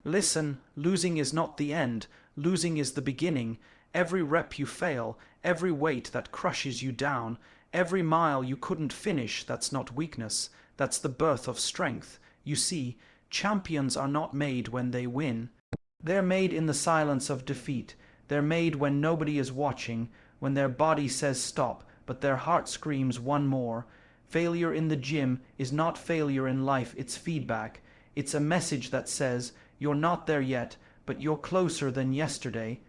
Listen, losing is not the end. Losing is the beginning. Every rep you fail, every weight that crushes you down, every mile you couldn't finish, that's not weakness. That's the birth of strength. You see, champions are not made when they win. They're made in the silence of defeat. They're made when nobody is watching, when their body says stop, but their heart screams one more. Failure in the gym is not failure in life, it's feedback. It's a message that says, you're not there yet, but you're closer than yesterday.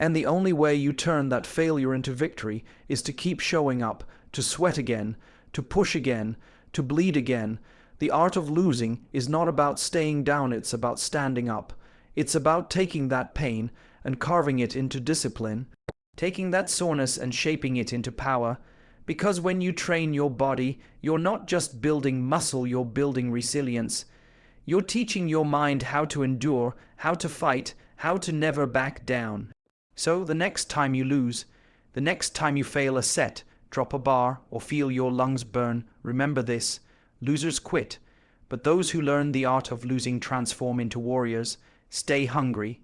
And the only way you turn that failure into victory is to keep showing up, to sweat again, to push again, to bleed again. The art of losing is not about staying down, it's about standing up. It's about taking that pain and carving it into discipline, taking that soreness and shaping it into power. Because when you train your body, you're not just building muscle, you're building resilience. You're teaching your mind how to endure, how to fight, how to never back down. So the next time you lose, the next time you fail a set, drop a bar, or feel your lungs burn, remember this: losers quit, but those who learn the art of losing transform into warriors. Stay hungry,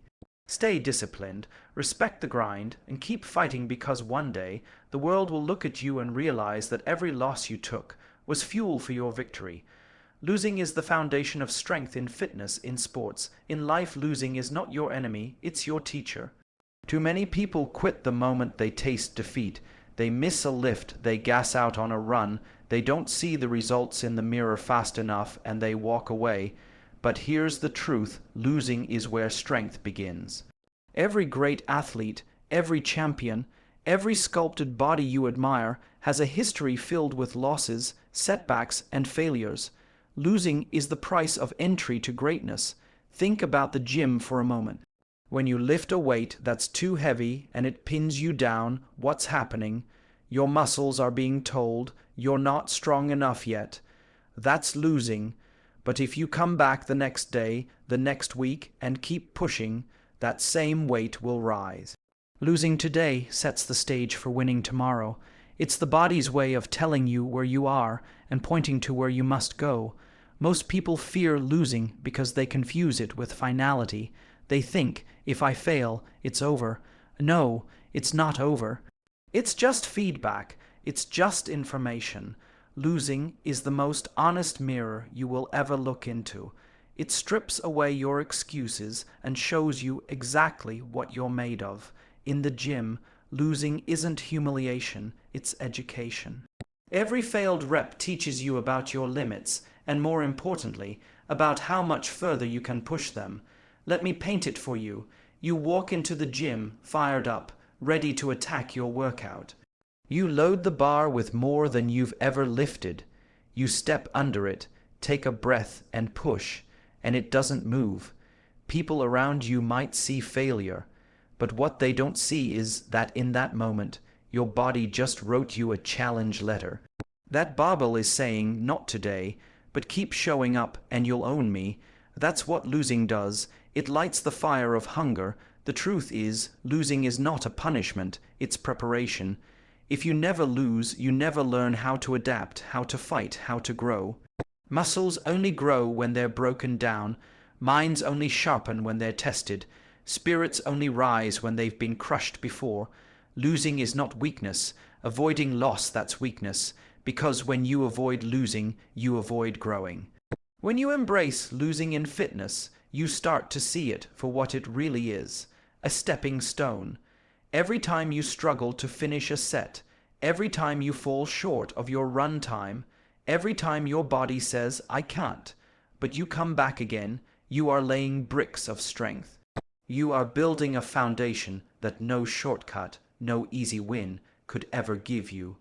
stay disciplined, respect the grind, and keep fighting, because one day the world will look at you and realize that every loss you took was fuel for your victory. Losing is the foundation of strength in fitness, in sports. In life, losing is not your enemy, it's your teacher. Too many people quit the moment they taste defeat. They miss a lift, they gas out on a run, they don't see the results in the mirror fast enough, and they walk away. But here's the truth: losing is where strength begins. Every great athlete, every champion, every sculpted body you admire has a history filled with losses, setbacks, and failures. Losing is the price of entry to greatness. Think about the gym for a moment. When you lift a weight that's too heavy and it pins you down, what's happening? Your muscles are being told, you're not strong enough yet. That's losing. But if you come back the next day, the next week, and keep pushing, that same weight will rise. Losing today sets the stage for winning tomorrow. It's the body's way of telling you where you are and pointing to where you must go. Most people fear losing because they confuse it with finality. They think, if I fail, it's over. No, it's not over. It's just feedback. It's just information. Losing is the most honest mirror you will ever look into. It strips away your excuses and shows you exactly what you're made of. In the gym, losing isn't humiliation, it's education. Every failed rep teaches you about your limits, and more importantly, about how much further you can push them. Let me paint it for you. You walk into the gym, fired up, ready to attack your workout. You load the bar with more than you've ever lifted. You step under it, take a breath and push, and it doesn't move. People around you might see failure, but what they don't see is that in that moment, your body just wrote you a challenge letter. That barbell is saying, not today, but keep showing up and you'll own me. That's what losing does. It lights the fire of hunger. The truth is, losing is not a punishment, it's preparation. If you never lose, you never learn how to adapt, how to fight, how to grow. Muscles only grow when they're broken down. Minds only sharpen when they're tested. Spirits only rise when they've been crushed before. Losing is not weakness. Avoiding loss, that's weakness. Because when you avoid losing, you avoid growing. When you embrace losing in fitness, you start to see it for what it really is: a stepping stone. Every time you struggle to finish a set, every time you fall short of your run time, every time your body says, I can't, but you come back again, you are laying bricks of strength. You are building a foundation that no shortcut, no easy win could ever give you.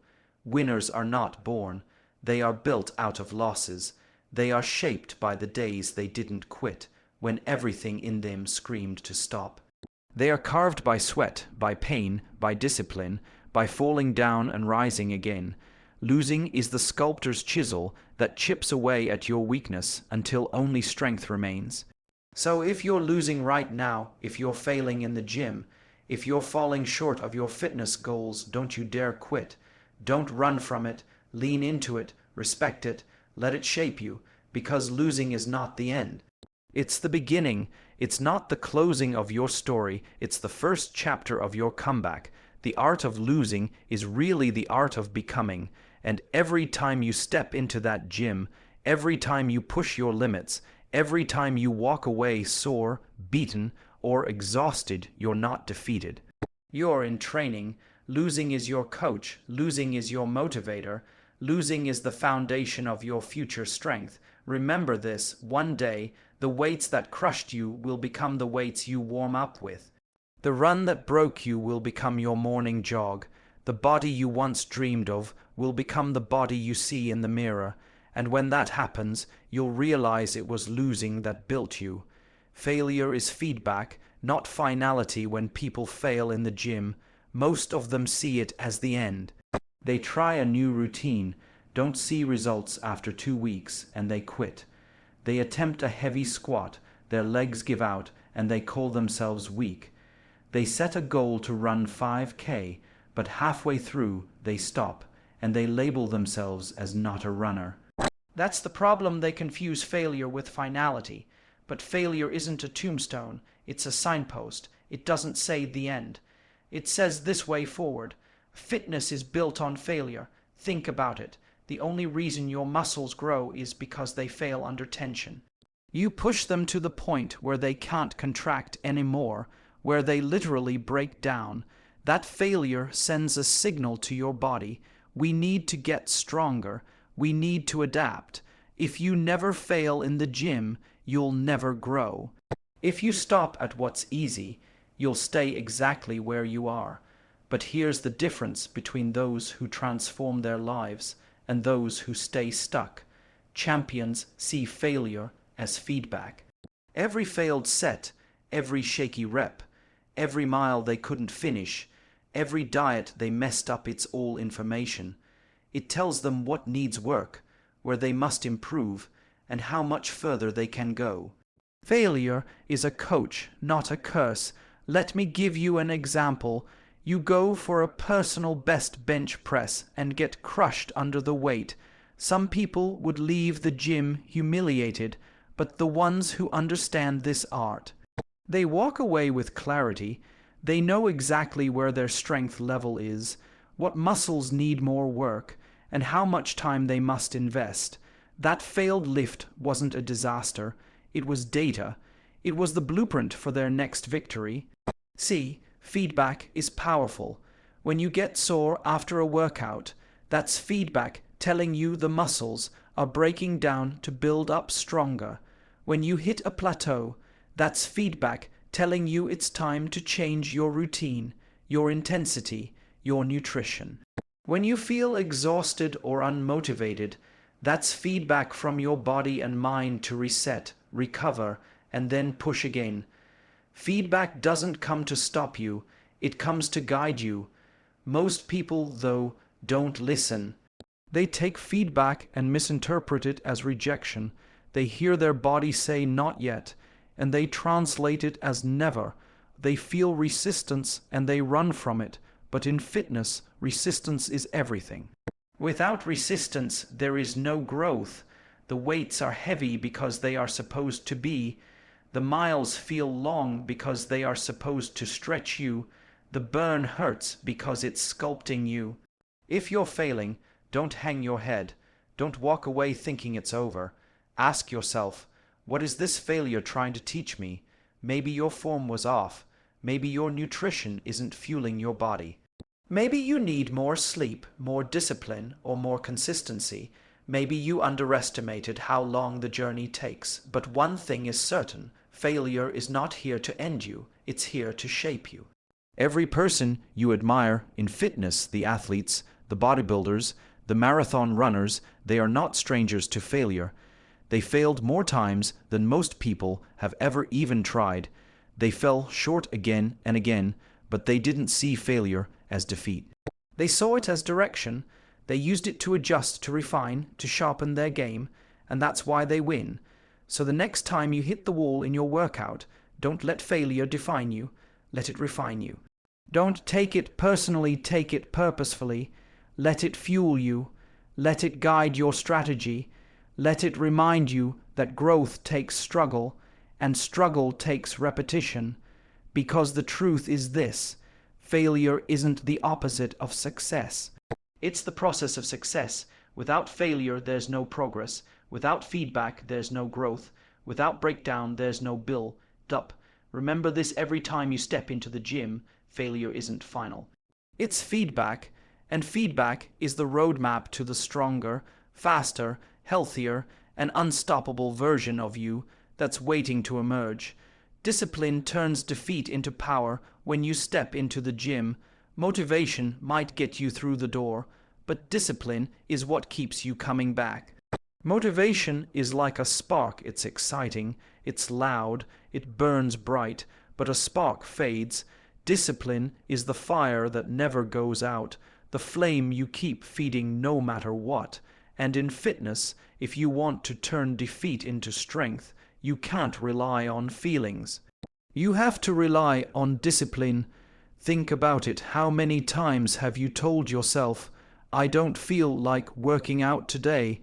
Winners are not born. They are built out of losses. They are shaped by the days they didn't quit, when everything in them screamed to stop. They are carved by sweat, by pain, by discipline, by falling down and rising again. Losing is the sculptor's chisel that chips away at your weakness until only strength remains. So if you're losing right now, if you're failing in the gym, if you're falling short of your fitness goals, don't you dare quit. Don't run from it. Lean into it. Respect it. Let it shape you, because losing is not the end. It's the beginning. It's not the closing of your story, it's the first chapter of your comeback. The art of losing is really the art of becoming, and every time you step into that gym, every time you push your limits, every time you walk away sore, beaten, or exhausted, you're not defeated. You're in training. Losing is your coach. Losing is your motivator. Losing is the foundation of your future strength. Remember this, one day, the weights that crushed you will become the weights you warm up with. The run that broke you will become your morning jog. The body you once dreamed of will become the body you see in the mirror. And when that happens, you'll realize it was losing that built you. Failure is feedback, not finality. When people fail in the gym, most of them see it as the end. They try a new routine, don't see results after 2 weeks, and they quit. They attempt a heavy squat, their legs give out, and they call themselves weak. They set a goal to run 5K, but halfway through they stop, and they label themselves as not a runner. That's the problem. They confuse failure with finality. But failure isn't a tombstone, it's a signpost. It doesn't say the end. It says this way forward. Fitness is built on failure. Think about it. The only reason your muscles grow is because they fail under tension. You push them to the point where they can't contract anymore, where they literally break down. That failure sends a signal to your body. We need to get stronger. We need to adapt. If you never fail in the gym, you'll never grow. If you stop at what's easy, you'll stay exactly where you are. But here's the difference between those who transform their lives and those who stay stuck. Champions see failure as feedback. Every failed set, every shaky rep, every mile they couldn't finish, every diet they messed up, it's all information. It tells them what needs work, where they must improve, and how much further they can go. Failure is a coach, not a curse. Let me give you an example. You go for a personal best bench press and get crushed under the weight. Some people would leave the gym humiliated, but the ones who understand this art, they walk away with clarity. They know exactly where their strength level is, what muscles need more work, and how much time they must invest. That failed lift wasn't a disaster. It was data. It was the blueprint for their next victory. See, feedback is powerful. When you get sore after a workout, that's feedback telling you the muscles are breaking down to build up stronger. When you hit a plateau, that's feedback telling you it's time to change your routine, your intensity, your nutrition. When you feel exhausted or unmotivated, that's feedback from your body and mind to reset, recover, and then push again. Feedback doesn't come to stop you, it comes to guide you. Most people, though, don't listen. They take feedback and misinterpret it as rejection. They hear their body say not yet, and they translate it as never. They feel resistance and they run from it. But in fitness, resistance is everything. Without resistance, there is no growth. The weights are heavy because they are supposed to be. The miles feel long because they are supposed to stretch you. The burn hurts because it's sculpting you. If you're failing, don't hang your head. Don't walk away thinking it's over. Ask yourself, what is this failure trying to teach me? Maybe your form was off. Maybe your nutrition isn't fueling your body. Maybe you need more sleep, more discipline, or more consistency. Maybe you underestimated how long the journey takes. But one thing is certain, failure is not here to end you, it's here to shape you. Every person you admire in fitness, the athletes, the bodybuilders, the marathon runners, they are not strangers to failure. They failed more times than most people have ever even tried. They fell short again and again, but they didn't see failure as defeat. They saw it as direction. They used it to adjust, to refine, to sharpen their game, and that's why they win. So the next time you hit the wall in your workout, don't let failure define you. Let it refine you. Don't take it personally, take it purposefully. Let it fuel you. Let it guide your strategy. Let it remind you that growth takes struggle, and struggle takes repetition. Because the truth is this: failure isn't the opposite of success. It's the process of success. Without failure, there's no progress. Without feedback, there's no growth. Without breakdown, there's no build-up. Remember this every time you step into the gym: failure isn't final. It's feedback, and feedback is the roadmap to the stronger, faster, healthier, and unstoppable version of you that's waiting to emerge. Discipline turns defeat into power when you step into the gym. Motivation might get you through the door, but discipline is what keeps you coming back. Motivation is like a spark. It's exciting, it's loud, it burns bright, but a spark fades. Discipline is the fire that never goes out, the flame you keep feeding no matter what. And in fitness, if you want to turn defeat into strength, you can't rely on feelings. You have to rely on discipline. Think about it. How many times have you told yourself, "I don't feel like working out today"?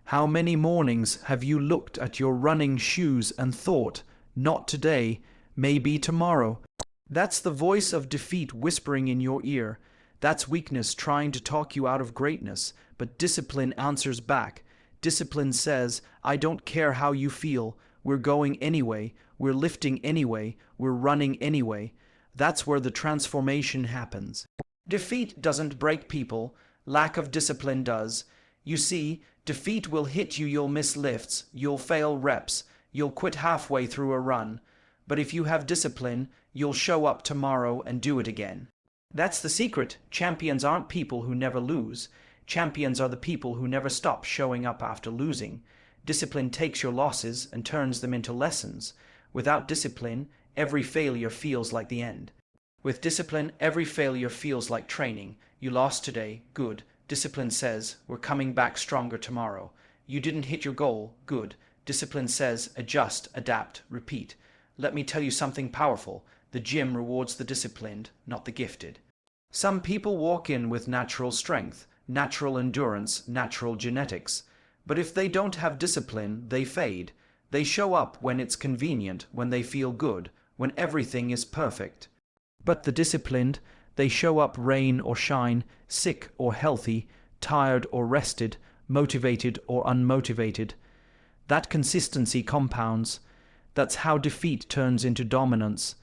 How many mornings have you looked at your running shoes and thought, "Not today, maybe tomorrow"? That's the voice of defeat whispering in your ear. That's weakness trying to talk you out of greatness. But discipline answers back. Discipline says, "I don't care how you feel. We're going anyway. We're lifting anyway. We're running anyway." That's where the transformation happens. Defeat doesn't break people. Lack of discipline does. You see, defeat will hit you. You'll miss lifts. You'll fail reps. You'll quit halfway through a run. But if you have discipline, you'll show up tomorrow and do it again. That's the secret. Champions aren't people who never lose. Champions are the people who never stop showing up after losing. Discipline takes your losses and turns them into lessons. Without discipline, every failure feels like the end. With discipline, every failure feels like training. You lost today, good. Discipline says, "We're coming back stronger tomorrow." You didn't hit your goal, good. Discipline says, "Adjust, adapt, repeat." Let me tell you something powerful. The gym rewards the disciplined, not the gifted. Some people walk in with natural strength, natural endurance, natural genetics. But if they don't have discipline, they fade. They show up when it's convenient, when they feel good, when everything is perfect. But the disciplined, they show up rain or shine, sick or healthy, tired or rested, motivated or unmotivated. That consistency compounds. That's how defeat turns into dominance.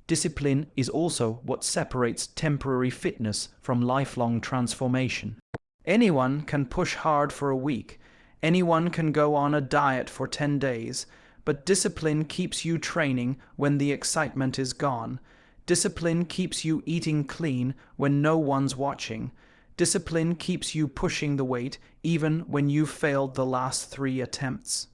Discipline is also what separates temporary fitness from lifelong transformation. Anyone can push hard for a week. Anyone can go on a diet for 10 days. But discipline keeps you training when the excitement is gone. Discipline keeps you eating clean when no one's watching. Discipline keeps you pushing the weight even when you've failed the last 3 attempts.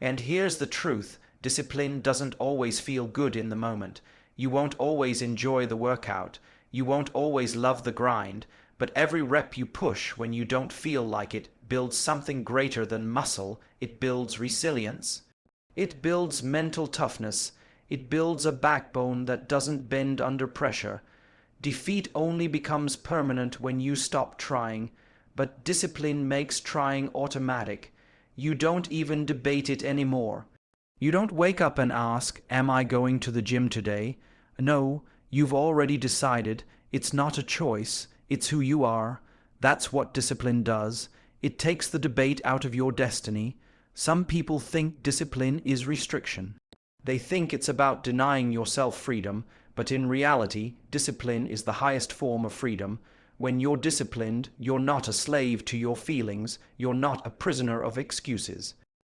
And here's the truth. Discipline doesn't always feel good in the moment. You won't always enjoy the workout. You won't always love the grind. But every rep you push when you don't feel like it builds something greater than muscle. It builds resilience. It builds mental toughness. It builds a backbone that doesn't bend under pressure. Defeat only becomes permanent when you stop trying. But discipline makes trying automatic. You don't even debate it anymore. You don't wake up and ask, "Am I going to the gym today?" No, you've already decided. It's not a choice. It's who you are. That's what discipline does. It takes the debate out of your destiny. Some people think discipline is restriction. They think it's about denying yourself freedom, but in reality, discipline is the highest form of freedom. When you're disciplined, you're not a slave to your feelings. You're not a prisoner of excuses.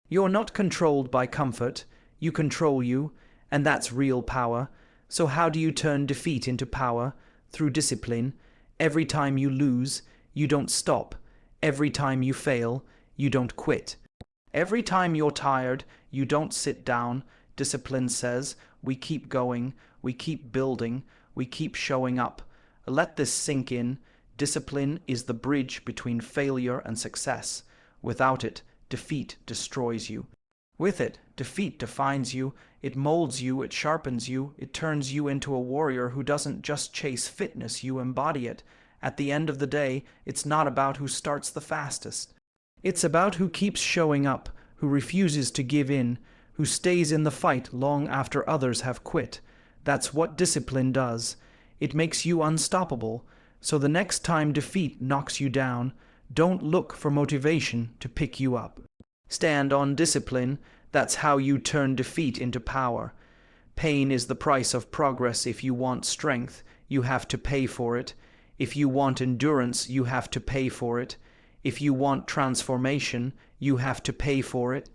You're not controlled by comfort. You control you, and that's real power. So how do you turn defeat into power? Through discipline. Every time you lose, you don't stop. Every time you fail, you don't quit. Every time you're tired, you don't sit down. Discipline says, we keep going, we keep building, we keep showing up. Let this sink in. Discipline is the bridge between failure and success. Without it, defeat destroys you. With it, defeat defines you. It molds you, it sharpens you, it turns you into a warrior who doesn't just chase fitness, you embody it. At the end of the day, it's not about who starts the fastest. It's about who keeps showing up, who refuses to give in, who stays in the fight long after others have quit. That's what discipline does. It makes you unstoppable. So the next time defeat knocks you down, don't look for motivation to pick you up. Stand on discipline. That's how you turn defeat into power. Pain is the price of progress. If you want strength, you have to pay for it. If you want endurance, you have to pay for it. If you want transformation, you have to pay for it.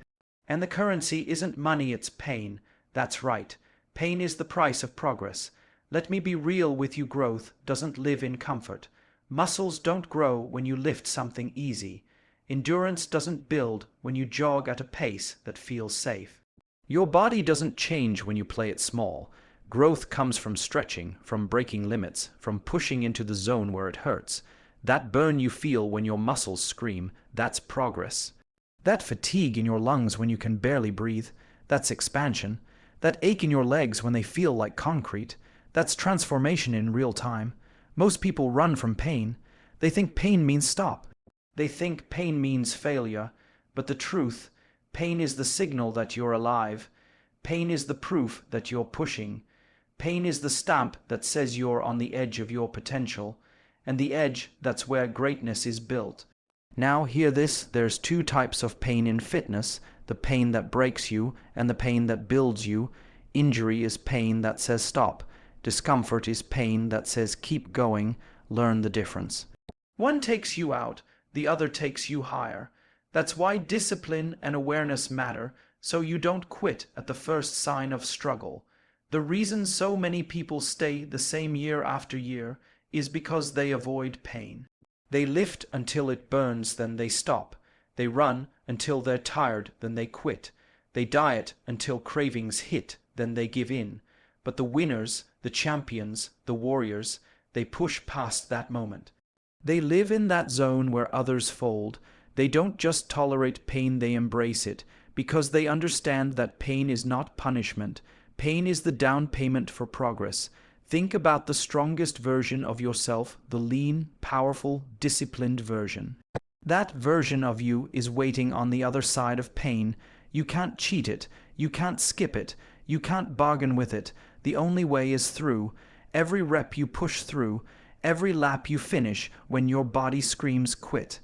And the currency isn't money, it's pain. That's right. Pain is the price of progress. Let me be real with you, growth doesn't live in comfort. Muscles don't grow when you lift something easy. Endurance doesn't build when you jog at a pace that feels safe. Your body doesn't change when you play it small. Growth comes from stretching, from breaking limits, from pushing into the zone where it hurts. That burn you feel when your muscles scream, that's progress. That fatigue in your lungs when you can barely breathe, that's expansion. That ache in your legs when they feel like concrete, that's transformation in real time. Most people run from pain. They think pain means stop. They think pain means failure. But the truth, pain is the signal that you're alive. Pain is the proof that you're pushing. Pain is the stamp that says you're on the edge of your potential. And the edge, that's where greatness is built. Now hear this, there's two types of pain in fitness, the pain that breaks you and the pain that builds you. Injury is pain that says stop. Discomfort is pain that says keep going, learn the difference. One takes you out, the other takes you higher. That's why discipline and awareness matter, so you don't quit at the first sign of struggle. The reason so many people stay the same year after year is because they avoid pain. They lift until it burns, then they stop. They run until they're tired, then they quit. They diet until cravings hit, then they give in. But the winners, the champions, the warriors, they push past that moment. They live in that zone where others fold. They don't just tolerate pain, they embrace it, because they understand that pain is not punishment. Pain is the down payment for progress. Think about the strongest version of yourself, the lean, powerful, disciplined version. That version of you is waiting on the other side of pain. You can't cheat it. You can't skip it. You can't bargain with it. The only way is through. Every rep you push through. Every lap you finish when your body screams quit.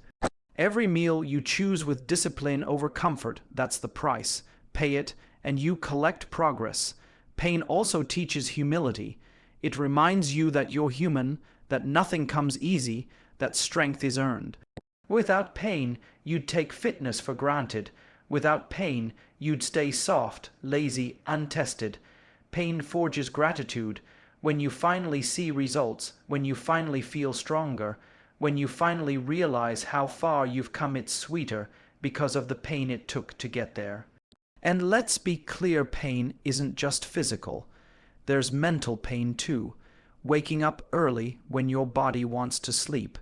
Every meal you choose with discipline over comfort, that's the price. Pay it, and you collect progress. Pain also teaches humility. It reminds you that you're human, that nothing comes easy, that strength is earned. Without pain, you'd take fitness for granted. Without pain, you'd stay soft, lazy, untested. Pain forges gratitude. When you finally see results, when you finally feel stronger, when you finally realize how far you've come, it's sweeter because of the pain it took to get there. And let's be clear, pain isn't just physical. There's mental pain too. Waking up early when your body wants to sleep.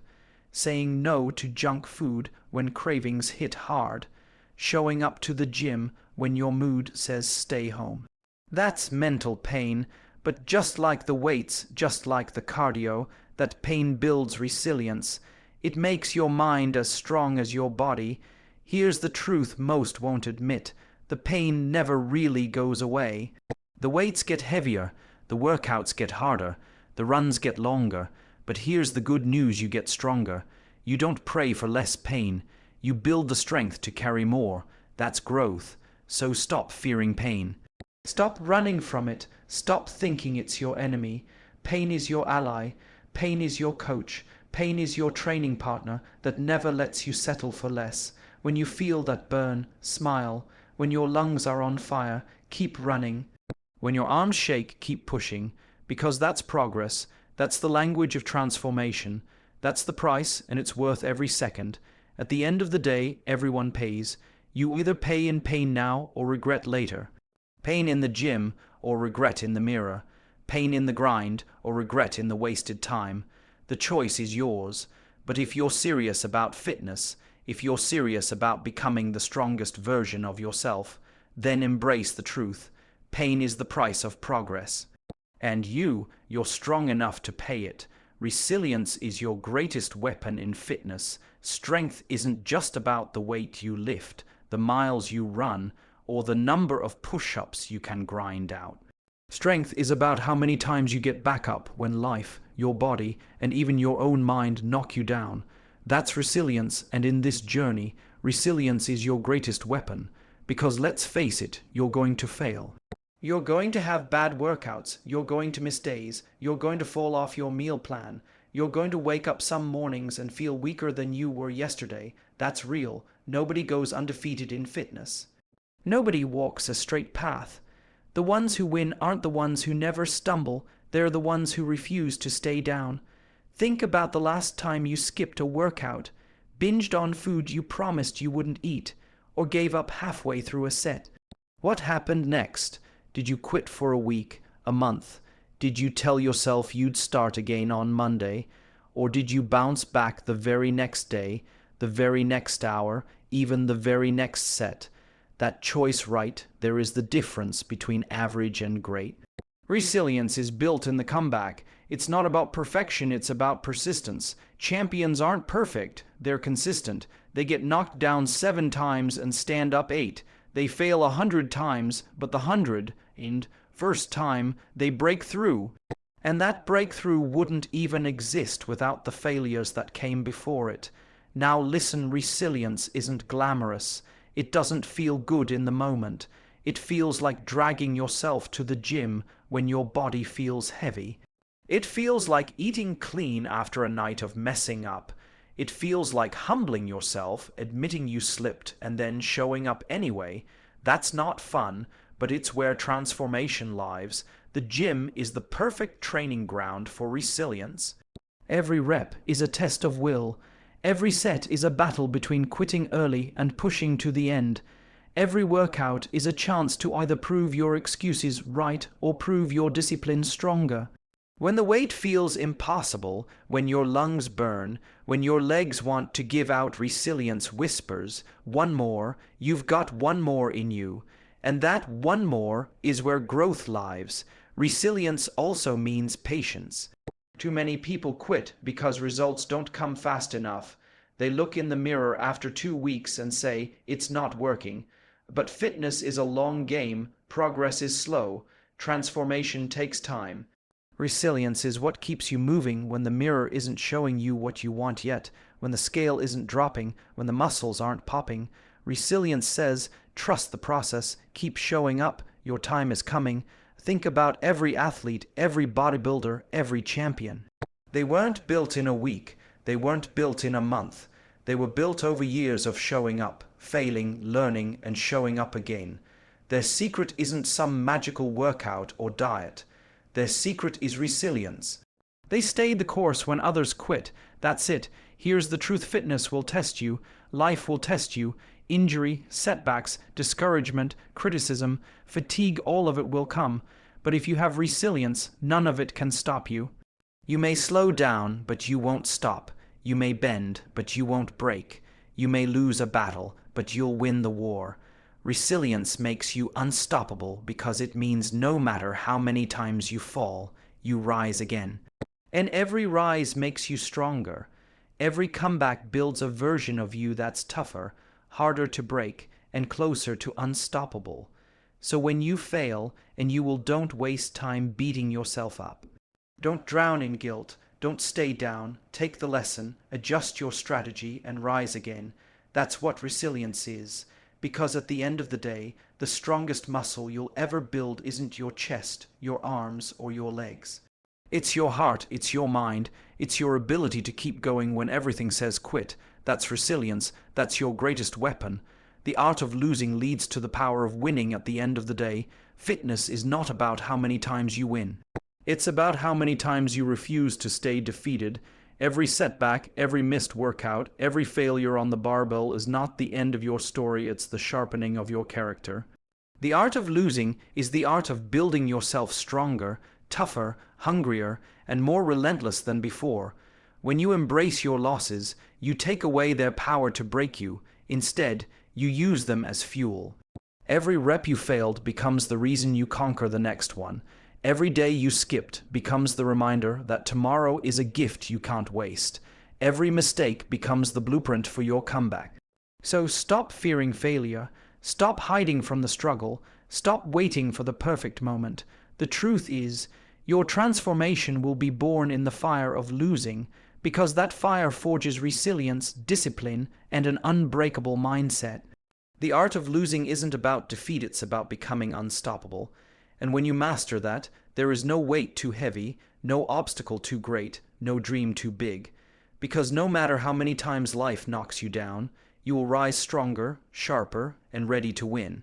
Saying no to junk food when cravings hit hard. Showing up to the gym when your mood says stay home. That's mental pain, but just like the weights, just like the cardio, that pain builds resilience. It makes your mind as strong as your body. Here's the truth most won't admit. The pain never really goes away. The weights get heavier, the workouts get harder, the runs get longer, but here's the good news, you get stronger. You don't pray for less pain. You build the strength to carry more. That's growth. So stop fearing pain. Stop running from it. Stop thinking it's your enemy. Pain is your ally. Pain is your coach. Pain is your training partner that never lets you settle for less. When you feel that burn, smile. When your lungs are on fire, keep running. When your arms shake, keep pushing, because that's progress. That's the language of transformation. That's the price, and it's worth every second. At the end of the day, everyone pays. You either pay in pain now or regret later. Pain in the gym or regret in the mirror. Pain in the grind or regret in the wasted time. The choice is yours. But if you're serious about fitness, if you're serious about becoming the strongest version of yourself, then embrace the truth. Pain is the price of progress. And you're strong enough to pay it. Resilience is your greatest weapon in fitness. Strength isn't just about the weight you lift, the miles you run, or the number of push-ups you can grind out. Strength is about how many times you get back up when life, your body, and even your own mind knock you down. That's resilience, and in this journey, resilience is your greatest weapon. Because let's face it, you're going to fail. You're going to have bad workouts, you're going to miss days, you're going to fall off your meal plan, you're going to wake up some mornings and feel weaker than you were yesterday. That's real. Nobody goes undefeated in fitness. Nobody walks a straight path. The ones who win aren't the ones who never stumble, they're the ones who refuse to stay down. Think about the last time you skipped a workout, binged on food you promised you wouldn't eat, or gave up halfway through a set. What happened next? Did you quit for a week, a month? Did you tell yourself you'd start again on Monday? Or did you bounce back the very next day, the very next hour, even the very next set? That choice, right, there is the difference between average and great. Resilience is built in the comeback. It's not about perfection, it's about persistence. Champions aren't perfect, they're consistent. They get knocked down 7 times and stand up 8. They fail 100 times, but the 101st time they break through. And that breakthrough wouldn't even exist without the failures that came before it. Now listen, resilience isn't glamorous. It doesn't feel good in the moment. It feels like dragging yourself to the gym when your body feels heavy. It feels like eating clean after a night of messing up. It feels like humbling yourself, admitting you slipped, and then showing up anyway. That's not fun, but it's where transformation lives. The gym is the perfect training ground for resilience. Every rep is a test of will. Every set is a battle between quitting early and pushing to the end. Every workout is a chance to either prove your excuses right or prove your discipline stronger. When the weight feels impossible, when your lungs burn, when your legs want to give out, resilience whispers, one more, you've got one more in you. And that one more is where growth lives. Resilience also means patience. Too many people quit because results don't come fast enough. They look in the mirror after 2 weeks and say, it's not working. But fitness is a long game, progress is slow, transformation takes time. Resilience is what keeps you moving when the mirror isn't showing you what you want yet, when the scale isn't dropping, when the muscles aren't popping. Resilience says, trust the process, keep showing up, your time is coming. Think about every athlete, every bodybuilder, every champion. They weren't built in a week, they weren't built in a month. They were built over years of showing up, failing, learning, and showing up again. Their secret isn't some magical workout or diet. Their secret is resilience. They stayed the course when others quit. That's it. Here's the truth. Fitness will test you. Life will test you. Injury, setbacks, discouragement, criticism, fatigue, all of it will come. But if you have resilience, none of it can stop you. You may slow down, but you won't stop. You may bend, but you won't break. You may lose a battle, but you'll win the war. Resilience makes you unstoppable because it means no matter how many times you fall, you rise again. And every rise makes you stronger. Every comeback builds a version of you that's tougher, harder to break, and closer to unstoppable. So when you fail, don't waste time beating yourself up. Don't drown in guilt. Don't stay down. Take the lesson, adjust your strategy, and rise again. That's what resilience is. Because at the end of the day, the strongest muscle you'll ever build isn't your chest, your arms, or your legs. It's your heart, it's your mind, it's your ability to keep going when everything says quit. That's resilience, that's your greatest weapon. The art of losing leads to the power of winning at the end of the day. Fitness is not about how many times you win. It's about how many times you refuse to stay defeated. Every setback, every missed workout, every failure on the barbell is not the end of your story, it's the sharpening of your character. The art of losing is the art of building yourself stronger, tougher, hungrier, and more relentless than before. When you embrace your losses, you take away their power to break you. Instead, you use them as fuel. Every rep you failed becomes the reason you conquer the next one. Every day you skipped becomes the reminder that tomorrow is a gift you can't waste. Every mistake becomes the blueprint for your comeback. So stop fearing failure. Stop hiding from the struggle. Stop waiting for the perfect moment. The truth is, your transformation will be born in the fire of losing, because that fire forges resilience, discipline, and an unbreakable mindset. The art of losing isn't about defeat, it's about becoming unstoppable. And when you master that, there is no weight too heavy, no obstacle too great, no dream too big. Because no matter how many times life knocks you down, you will rise stronger, sharper, and ready to win.